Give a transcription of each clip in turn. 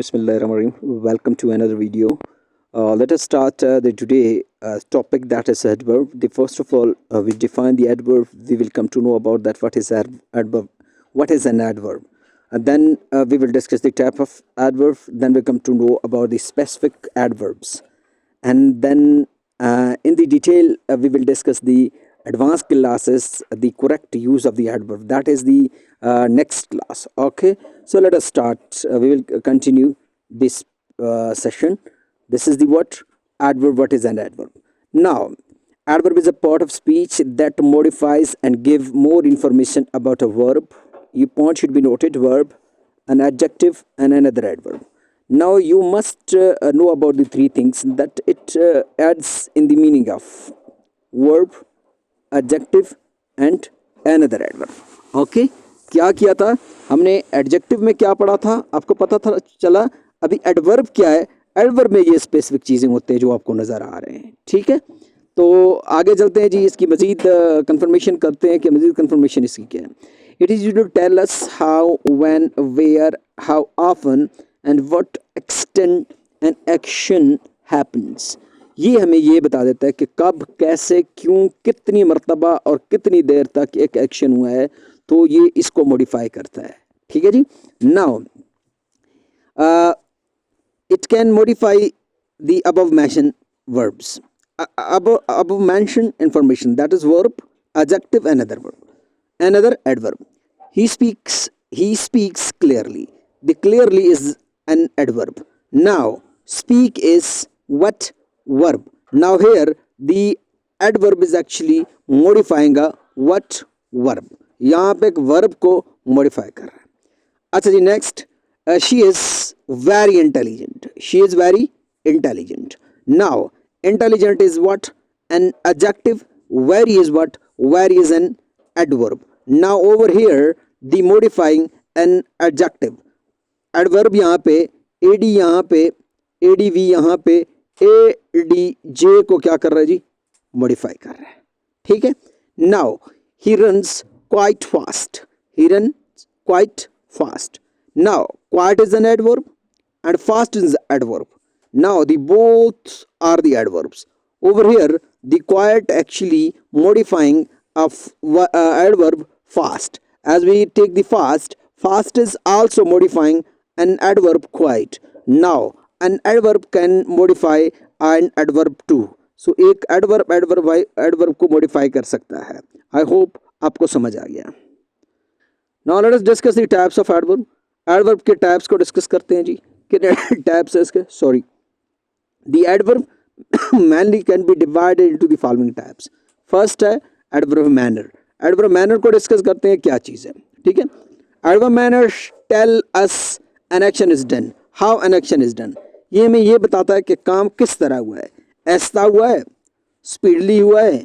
Bismillahirrahmanirrahim. Welcome to another video. Let us start the today topic, that is adverb. The first of all, we define the adverb. We will come to know about that what is adverb, what is an adverb, and then we will discuss the type of adverb. Then we come to know about the specific adverbs, and then in the detail we will discuss the advanced classes, the correct use of the adverb. That is the next class. Okay, so let us start. We will continue this session. This is the what adverb. What is an adverb? Now, adverb is a part of speech that modifies and give more information about a verb. Your point should be noted: verb, an adjective, and another adverb. Now you must know about the three things that it adds in the meaning of verb, adjective and another adverb. Okay, क्या किया था हमने? Adjective में क्या पढ़ा था आपको पता था चला? अभी एडवर्ब क्या है? एडवर्ब में ये स्पेसिफिक चीज़ें होते हैं जो आपको नज़र आ रहे हैं। ठीक है, तो आगे चलते हैं जी, इसकी मज़ीद कंफर्मेशन करते हैं कि मज़ीद कंफर्मेशन इसकी क्या है। It is you to tell us how, when, where, how often and what extent an action happens. ये हमें ये बता देता है कि कब, कैसे, क्यों, कितनी मरतबा और कितनी देर तक एक एक्शन हुआ है, तो ये इसको मॉडिफाई करता है। ठीक है जी। Now it can modify the above mentioned verbs, above mentioned information, that is verb, adjective, another verb, another adverb. He speaks clearly. The clearly is an adverb. Now speak is what? Verb. Now here the adverb is actually modifying a what? Verb. यहाँ पे एक verb को modify कर रहा है। अच्छा जी, next, she is very intelligent. She is very intelligent. Now intelligent is what? An adjective. Very is what? Very is an adverb. Now over here the modifying an adjective. adverb यहाँ पे ad, यहाँ पे adv, यहाँ पे adj को क्या कर रहा है जी? मॉडिफाई कर रहा है। ठीक है। Now he runs quite fast. He runs quite fast. Now quiet is an adverb and fast is adverb. Now the both are the adverbs. Over here the quiet actually modifying of adverb fast. As we take the fast, fast is also modifying an adverb quiet. Now an adverb can modify an adverb too. So एक adverb को modify कर सकता है। I hope आपको समझ आ गया। Now let us discuss the types of adverb. Adverb के types को डिस्कस करते हैं जी। कितने टाइप्स है इसके? Sorry, the adverb mainly can be divided into the following types. First है एडवर्ब मैनर। एडवर्ब मैनर को डिस्कस करते हैं, क्या चीज़ है। ठीक है, adverb manner tell us an action is done, how an action is done. ये हमें ये बताता है कि काम किस तरह हुआ है। ऐसा हुआ है, स्पीडली हुआ है,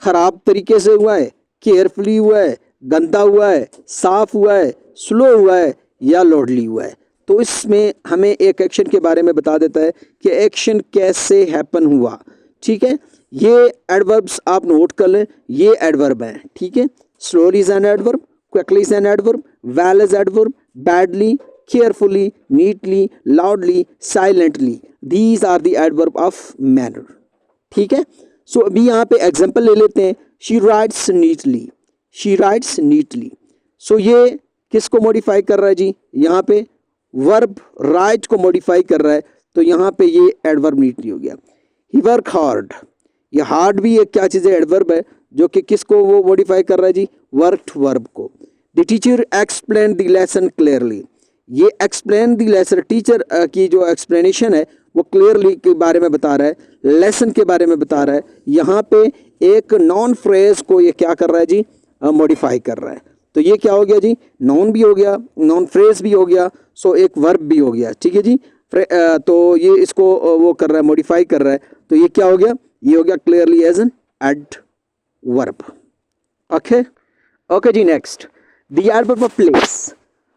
ख़राब तरीके से हुआ है, केयरफुली हुआ है, गंदा हुआ है, साफ हुआ है, स्लो हुआ है या लॉर्डली हुआ है। तो इसमें हमें एक एक्शन के बारे में बता देता है कि एक्शन कैसे हैपन हुआ। ठीक है, ये एडवर्ब्स आप नोट कर लें, ये एडवर्ब हैं। ठीक है, slowly is an adverb, quickly is an adverb, well is adverb, badly, carefully, neatly, loudly, silently, these are the adverb of manner. ठीक है, सो अभी यहाँ पे एग्जाम्पल ले लेते हैं। She writes neatly, she writes neatly. So ये किसको मॉडिफाई कर रहा है जी? यहाँ पे वर्ब राइट को मॉडिफाई कर रहा है, तो यहाँ पे ये एडवर्ब नीटली हो गया। ही वर्क हार्ड, ये हार्ड भी एक क्या चीज़ है? एडवर्ब है, जो कि किसको वो मॉडिफाई कर रहा है जी? वर्कड वर्ब को। The teacher explain the lesson clearly, ये एक्सप्लेन द लेसन, टीचर की जो एक्सप्लेनेशन है वो क्लियरली के बारे में बता रहा है, लेसन के बारे में बता रहा है। यहाँ पे एक नॉन फ्रेज को ये क्या कर रहा है जी? मॉडिफाई कर रहा है। तो ये क्या हो गया जी? नॉन भी हो गया, नॉन फ्रेज भी हो गया, सो एक वर्ब भी हो गया। ठीक है जी, तो ये इसको वो कर रहा है, मॉडिफाई कर रहा है। तो ये क्या हो गया? ये हो गया clearly as an adverb. Okay okay जी, next the adverb of place.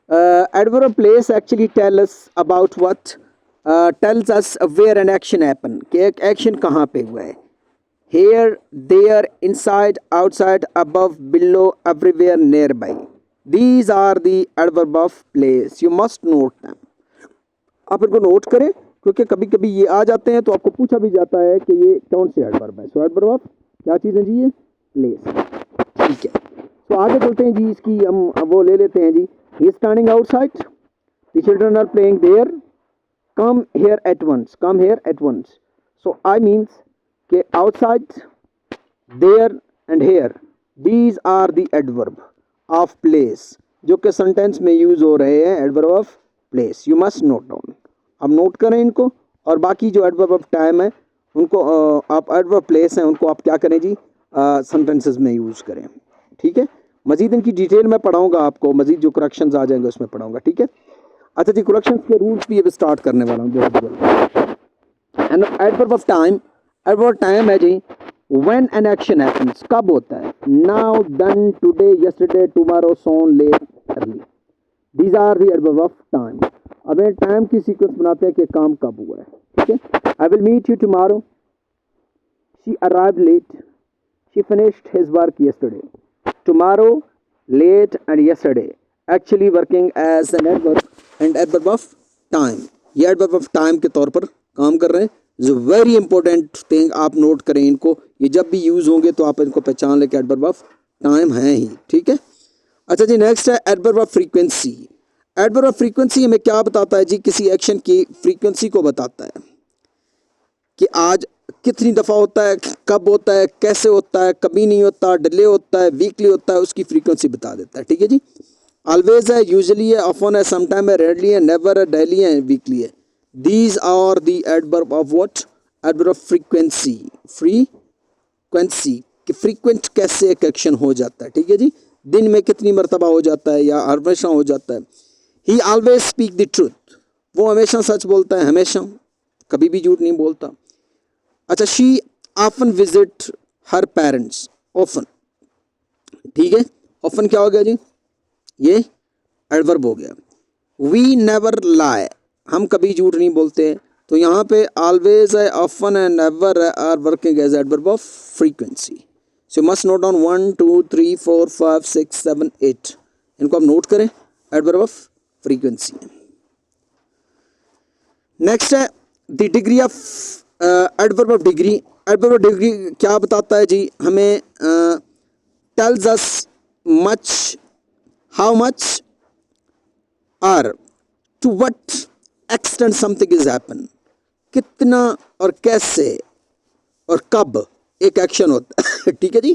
Adverb of place actually tell us about what, tells us where an action happen, कि एक एक्शन कहाँ पे हुआ है। Here, there, inside, outside, above, below, everywhere, nearby. These are the adverb of place. You must note them. आप इनको note करें, क्योंकि कभी कभी ये आ जाते हैं तो आपको पूछा भी जाता है कि ये कौन से एडवर्ब है। सो एडवर्ब ऑफ क्या चीज़ है जी, ये प्लेस। ठीक है, तो आगे चलते हैं जी, इसकी हम वो ले लेते हैं जी। He is standing outside, the children are playing there, come here at once, come here at once. So I means के outside, there and here, these are the adverb of place, जो कि सेंटेंस में use हो रहे हैं adverb of place. You must note down, अब note करें इनको। और बाकी जो एडवर्ब ऑफ टाइम है उनको आप एडवर्ब प्लेस हैं उनको आप क्या करें जी, सेंटेंसेस में यूज करें। ठीक है, मजीद इनकी डिटेल में पढ़ाऊंगा आपको, मजीद जो करेक्शंस आ जाएंगे उसमें पढ़ाऊंगा। ठीक है, अच्छा जी, करेक्शंस के रूल्स भी अब स्टार्ट करने वाला हूँ बहुत जल्द। And adverb of time, adverb time है जी व्हेन एन एक्शन हैपेंस, कब होता है, now, then, today, yesterday, tomorrow, soon, late, early, these are the adverb of time. अब ये टाइम की सीक्वेंस बनाते हैं कि काम कब हुआ है। ठीक है, I will meet you tomorrow, she arrived late, she finished his work yesterday. Tomorrow, late and yesterday actually working as an adverb and adverb of time, ये एडवर्ब ऑफ टाइम के तौर पर काम कर रहे हैं। जो वेरी इंपॉर्टेंट थिंग, आप नोट करें इनको, ये जब भी यूज होंगे तो आप इनको पहचान लें कि एडवर्ब ऑफ टाइम है ही। ठीक है, अच्छा जी, नेक्स्ट है adverb of frequency. Adverb of frequency हमें क्या बताता है जी, किसी एक्शन की फ्रीक्वेंसी को बताता है कि आज कितनी दफ़ा होता है, कब होता है, कैसे होता है, कभी नहीं होता, डिले होता है, वीकली होता है, उसकी फ्रीक्वेंसी बता देता है। ठीक है जी, ऑलवेज है, यूजुअली है, ऑफन है, समटाइम है, रेयरली है, नेवर है, डेली है, वीकली है। These are the adverb of what, adverb of frequency. Frequency कि फ्रीक्वेंट कैसे एक एक्शन हो जाता है। ठीक है जी, दिन में कितनी मरतबा हो जाता है या हमेशा हो जाता है। ही ऑलवेज स्पीक द ट्रूथ, वो हमेशा सच बोलता है, हमेशा, कभी भी झूठ नहीं बोलता। अच्छा, she often visit her parents, often. ठीक है, ऑफन क्या हो गया जी, ये एडवर्ब हो गया। वी नेवर लाई, हम कभी झूठ नहीं बोलते, तो यहाँ पे ऑलवेज है, ऑफन है, नेवर है, are working as adverb of frequency. So must note down 1 2 3 4 5 6 7 8, इनको आप नोट करें, एडवर्ब ऑफ फ्रीक्वेंसी। नेक्स्ट है the degree of adverb of degree. Adverb of degree क्या बताता है जी, हमें tells us much, how much और to what extent something is happen, कितना और कैसे और कब एक एक्शन होता है। ठीक है जी,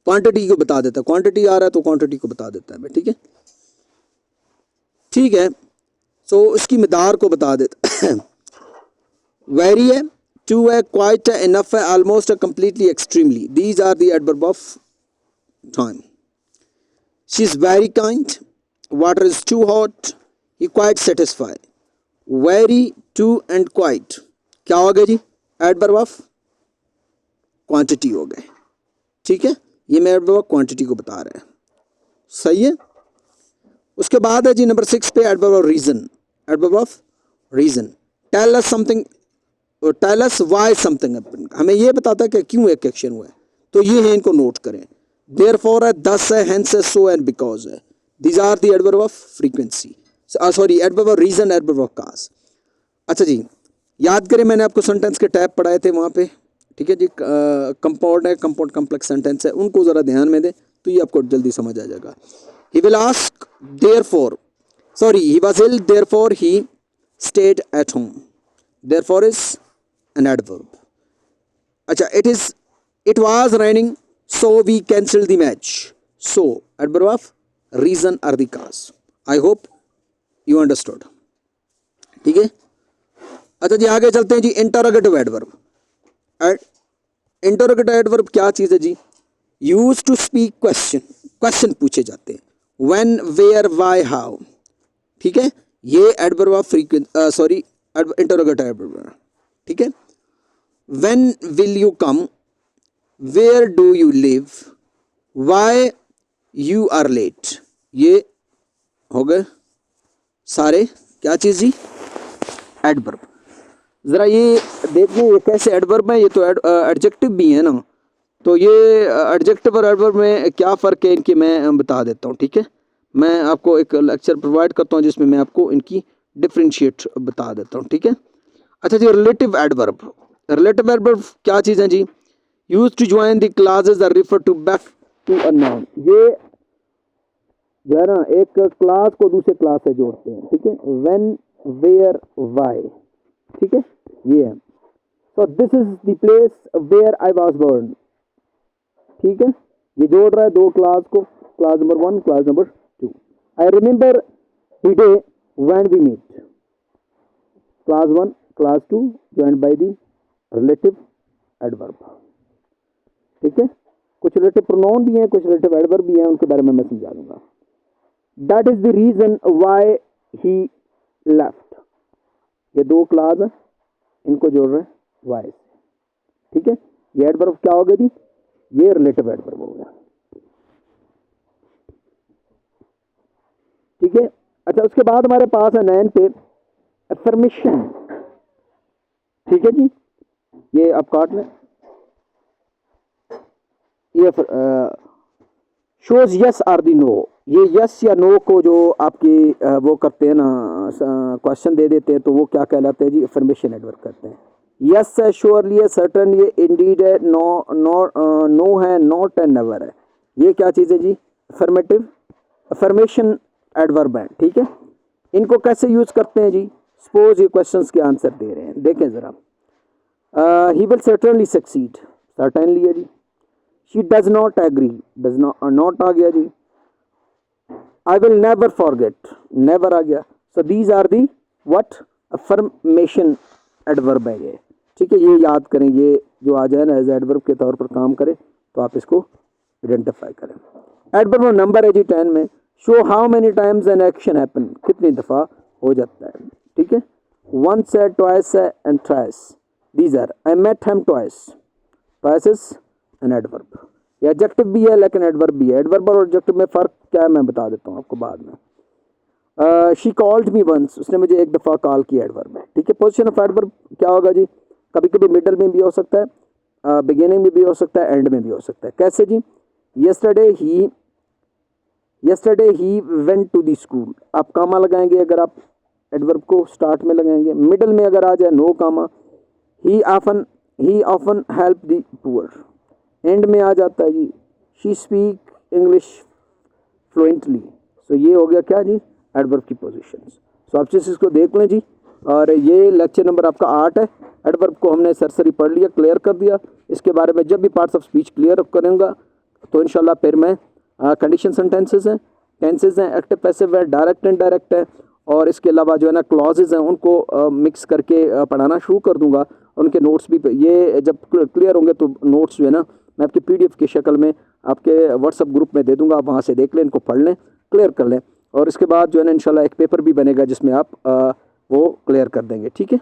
क्वांटिटी को बता देता है, क्वांटिटी आ रहा है तो क्वांटिटी को बता देता है। ठीक है, ठीक है, सो उसकी मिदार को बता देता है। वेरी है, टू है, क्वाइट है, इनफ है, ऑलमोस्ट है, completely, extremely, these are the adverb of time. She is very kind, water is too hot, he quite satisfied. Very, too and quite क्या हो गए जी, एडवर्ब ऑफ क्वांटिटी हो गए। ठीक है, ये मैं एडवर्ब ऑफ क्वांटिटी को बता रहा है, सही है। उसके बाद है जी नंबर 6 पे adverb of reason. Adverb of reason, tell us something, tell us why something happened, हमें ये बताता है कि क्यों एक एक्शन हुआ है, तो ये है, इनको नोट करें। देयरफॉर है, दस है, हेंस है, सो एंड बिकॉज है, these are the adverb of frequency, sorry adverb of reason, adverb of cause. अच्छा जी, याद करें, मैंने आपको सेंटेंस के टैब पढ़ाए थे वहाँ पे। ठीक है जी, कंपाउंड है, कंपाउंड कॉम्प्लेक्स सेंटेंस है, उनको ज़रा ध्यान में दें तो ये आपको जल्दी समझ आ जाएगा। He will ask, therefore, sorry, he was ill, therefore he stayed at home, therefore is an adverb. अच्छा, it was raining so we cancel the match, so adverb of reason are the cause. I hope you understood. ठीक है, अच्छा जी, आगे चलते हैं जी, interrogative adverb. Interrogative adverb क्या चीज़ है जी, use to speak question, question पूछे जाते हैं, व्हेन, वेयर, व्हाई, हाउ। ठीक है, ये adverb of frequency, sorry interrogative adverb. ठीक है, when will you come, where do you live, why you are late, ये हो गए सारे क्या चीज़ जी, एडवर्ब। ज़रा ये देखने, ये कैसे एडवर्ब है, ये तो एडजेक्टिव भी है ना, तो ये एडजेक्टिव और एडवर्ब में क्या फ़र्क है इनकी मैं बता देता हूँ। ठीक है, मैं आपको एक लेक्चर प्रोवाइड करता हूँ जिसमें मैं आपको इनकी डिफ्रेंशिएट बता देता हूँ, ठीक है। अच्छा जी, रिलेटिव एडवर्ब। रिलेटिव एडवर्ब क्या चीज़ है जी? Use to join the classes or refer to back to a noun. ये जो है ना एक क्लास को दूसरे क्लास से जोड़ते हैं, ठीक है। व्हेन, वेयर, व्हाई, ठीक है, ये है। So this is the place where I was born, ठीक है। ये जोड़ रहा है दो क्लास को, class number 1, class number 2। I remember the day when we meet, class 1, class 2 joined by the relative adverb, ठीक है। कुछ रिलेटिव प्रोनाउन भी हैं, कुछ रिलेटिव एडवर्ब भी हैं, उनके बारे में मैं समझा दूंगा। That is the reason why he left, ये दो क्लास है, इनको जोड़ रहे हैं वाई, ठीक है। ये एडवर्ब क्या हो गया जी? ये रिलेटिव एडवर्ब हो गया, ठीक है। अच्छा, उसके बाद हमारे पास है 9 पे अफर्मेशन, ठीक है जी। ये आप काट लें, ये shows yes or the no. ये यस या नो को जो आपकी वो करते हैं ना, क्वेश्चन दे देते हैं, तो वो क्या कहलाते हैं जी? अफर्मेशन एडवर्ब करते हैं। यस है, श्योरली है, सर्टन, ये इंडीड है, नो है, नॉट है, नेवर है। ये क्या चीज़ है जी? अफर्मेटिव अफर्मेशन एडवर्ब है, ठीक है। इनको कैसे यूज करते हैं जी? सपोज ये क्वेश्चंस के आंसर दे रहे हैं, देखें ज़रा। He will certainly succeed, certainly है जी। She does not agree, does not आ गया जी। I will never forget, never आ गया। So these are the what? Affirmation adverb है ये, ठीक है। ये याद करें, ये जो आ जाए ना एज एडवर्ब के तौर पर काम करे, तो आप इसको आइडेंटिफाई करें। एडवर्ब नंबर है जी 10 में। Show how many times N action happen, कितनी दफ़ा हो जाता है, ठीक है। वंस है, ट्वाइस है, and thrice. These are I met him twice, twice is an adverb. ये एडजेक्टिव भी है लेकिन एडवर्ब भी है। एडवर्ब और एडजेक्टिव में फ़र्क क्या है मैं बता देता हूँ आपको बाद में। शी कॉल्ड मी वंस, उसने मुझे एक दफ़ा कॉल किया, एडवर्ब है, ठीक है। पोजीशन ऑफ एडवर्ब क्या होगा जी? कभी कभी मिडल में भी हो सकता है, बिगिनिंग में भी हो सकता है, एंड में भी हो सकता है। कैसे जी? Yesterday he went to the school, आप कामा लगाएंगे अगर आप एडवर्ब को स्टार्ट में लगाएंगे। मिडल में अगर आ जाए no comma. He often help the poor, and में आ जाता है जी she speak English fluently. So ये हो गया क्या जी? एडवर्ब की पोजीशंस। सो आप चीज़ इसको देख लें जी। और ये लेक्चर नंबर आपका 8 है। एडवर्ब को हमने सरसरी पढ़ लिया, क्लियर कर दिया। इसके बारे में जब भी पार्ट्स ऑफ स्पीच क्लियर करूँगा तो इंशाल्लाह फिर मैं कंडीशन सेंटेंसेस हैं, टेंसेज हैं, एक्टिव पैसिव है, डायरेक्ट इनडायरेक्ट है, और इसके अलावा जो है ना क्लॉजेज हैं उनको मिक्स करके पढ़ाना शुरू कर दूंगा। उनके नोट्स भी ये जब क्लियर होंगे तो नोट्स जो है ना मैं आपकी PDF की शक्ल में आपके व्हाट्सअप ग्रुप में दे दूंगा, आप वहाँ से देख लें, इनको पढ़ लें, क्लियर कर लें। और इसके बाद जो है ना इंशाल्लाह एक पेपर भी बनेगा जिसमें आप वो क्लियर कर देंगे, ठीक है।